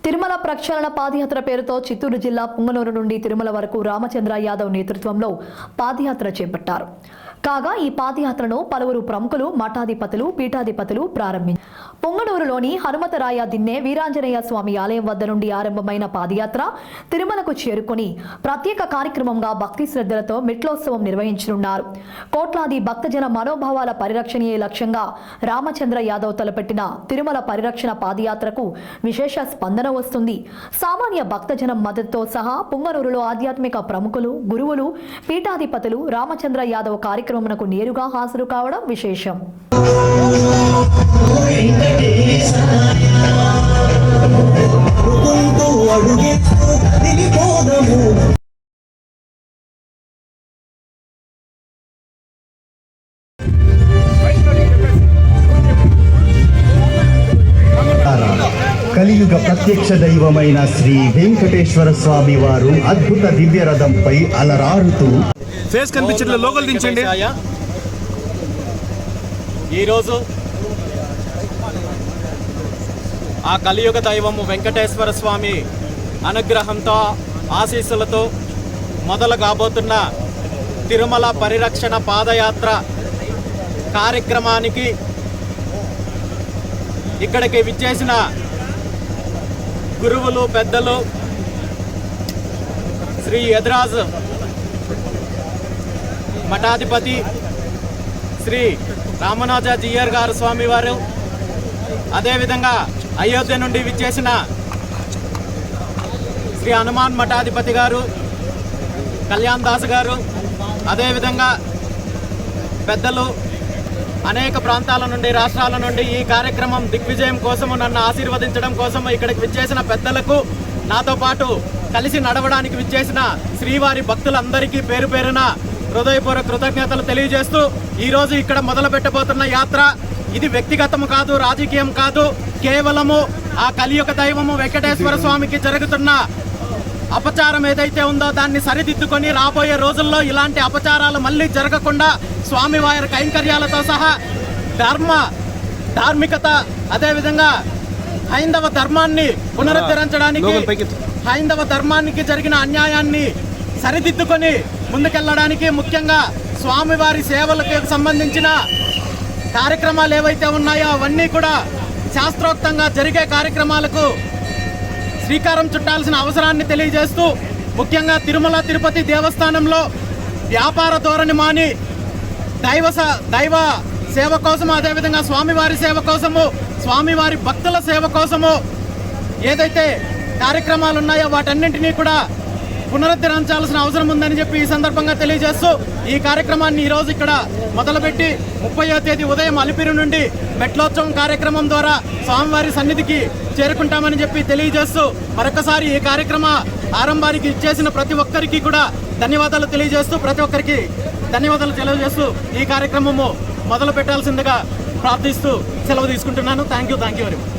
తిరుమల ప్రక్షాళన పాదయాత్ర పేరుతో చిత్తూరు జిల్లా పుంగనూరు నుండి తిరుమల వరకు రామచంద్ర యాదవ్ నేతృత్వంలో పాదయాత్ర చేపట్టారు. కాగా ఈ పాదయాత్రను పలువురు ప్రముఖులు, మఠాధిపతులు, పీఠాధిపతులు ప్రారంభించారు. పొంగనూరులోని హనుమతరాయ దిన్నె వీరాంజనేయ స్వామి ఆలయం వద్ద నుండి ఆరంభమైన పాదయాత్ర తిరుమలకు చేరుకుని ప్రత్యేక కార్యక్రమంగా భక్తి శ్రద్ధలతో మెట్లోత్సవం నిర్వహించనున్నారు. కోట్లాది భక్తజన మనోభావాల పరిరక్షణయే లక్ష్యంగా రామచంద్ర యాదవ్ తలపెట్టిన తిరుమల పరిరక్షణ పాదయాత్రకు విశేష స్పందన వస్తుంది. సామాన్య భక్తజనం మద్దతుతో సహా పొంగనూరులో ఆధ్యాత్మిక ప్రముఖులు, గురువులు, పీఠాధిపతులు రామచంద్ర యాదవ్ కార్యక్రమమునకు నేరుగా హాజరు కావడం విశేషం. కలియుగ ప్రత్యక్ష దైవమైన శ్రీ వెంకటేశ్వర స్వామి వారు అద్భుత దివ్య రథంపై అలరారుతూ ఫేస్ కనిపించట్లే, లోకల్ దించండి. ఈరోజు ఆ కలియుగ దైవము వెంకటేశ్వర స్వామి అనుగ్రహంతో, ఆశీస్సులతో మొదలు కాబోతున్న తిరుమల పరిరక్షణ పాదయాత్ర కార్యక్రమానికి ఇక్కడికి విచ్చేసిన గురువులు, పెద్దలు, శ్రీ యద్రాజ్ మఠాధిపతి శ్రీ రామనాజీయర్ గారు స్వామివారు, అదేవిధంగా అయోధ్య నుండి విచ్చేసిన శ్రీ హనుమాన్ మఠాధిపతి గారు, కళ్యాణ్ దాస్ గారు, అదేవిధంగా పెద్దలు అనేక ప్రాంతాల నుండి, రాష్ట్రాల నుండి ఈ కార్యక్రమం దిగ్విజయం కోసము నన్ను ఆశీర్వదించడం కోసము ఇక్కడికి విచ్చేసిన పెద్దలకు, నాతో పాటు కలిసి నడవడానికి విచ్చేసిన శ్రీవారి భక్తులందరికీ పేరు పేరున హృదయపూర్వక కృతజ్ఞతలు తెలియజేస్తూ, ఈరోజు ఇక్కడ మొదలు పెట్టబోతున్న యాత్ర ఇది వ్యక్తిగతము కాదు, రాజకీయం కాదు, కేవలము ఆ కలియుగ దైవము వెంకటేశ్వర స్వామికి జరుగుతున్న అపచారం ఏదైతే ఉందో దాన్ని సరిదిద్దుకొని రాబోయే రోజుల్లో ఇలాంటి అపచారాలు మళ్ళీ జరగకుండా స్వామివారి కైంకర్యాలతో సహా ధార్మికత, అదేవిధంగా హైందవ ధర్మాన్ని పునరుద్ధరించడానికి, హైందవ ధర్మానికి జరిగిన అన్యాయాన్ని సరిదిద్దుకొని ముందుకెళ్లడానికి, ముఖ్యంగా స్వామివారి సేవలకు సంబంధించిన కార్యక్రమాలు ఏవైతే ఉన్నాయో అవన్నీ కూడా శాస్త్రోక్తంగా జరిగే కార్యక్రమాలకు శ్రీకారం చుట్టాల్సిన అవసరాన్ని తెలియజేస్తూ, ముఖ్యంగా తిరుమల తిరుపతి దేవస్థానంలో వ్యాపార ధోరణి మాని దైవ సేవ కోసము, అదేవిధంగా స్వామివారి సేవ కోసము, స్వామివారి భక్తుల సేవ కోసము ఏదైతే కార్యక్రమాలు ఉన్నాయో వాటన్నింటినీ కూడా పునరుద్ధరించాల్సిన అవసరం ఉందని చెప్పి ఈ సందర్భంగా తెలియజేస్తూ, ఈ కార్యక్రమాన్ని ఈరోజు ఇక్కడ మొదలుపెట్టి 30వ తేదీ ఉదయం అలిపిరి నుండి మెట్లోత్సవం కార్యక్రమం ద్వారా స్వామివారి సన్నిధికి చేరుకుంటామని చెప్పి తెలియజేస్తూ, మరొకసారి ఈ కార్యక్రమ ఆరంభానికి ఇచ్చేసిన ప్రతి ఒక్కరికి కూడా ధన్యవాదాలు తెలియజేస్తూ, ప్రతి ఒక్కరికి ధన్యవాదాలు తెలియజేస్తూ ఈ కార్యక్రమము మొదలు పెట్టాల్సిందిగా ప్రార్థిస్తూ సెలవు తీసుకుంటున్నాను. Thank you very much.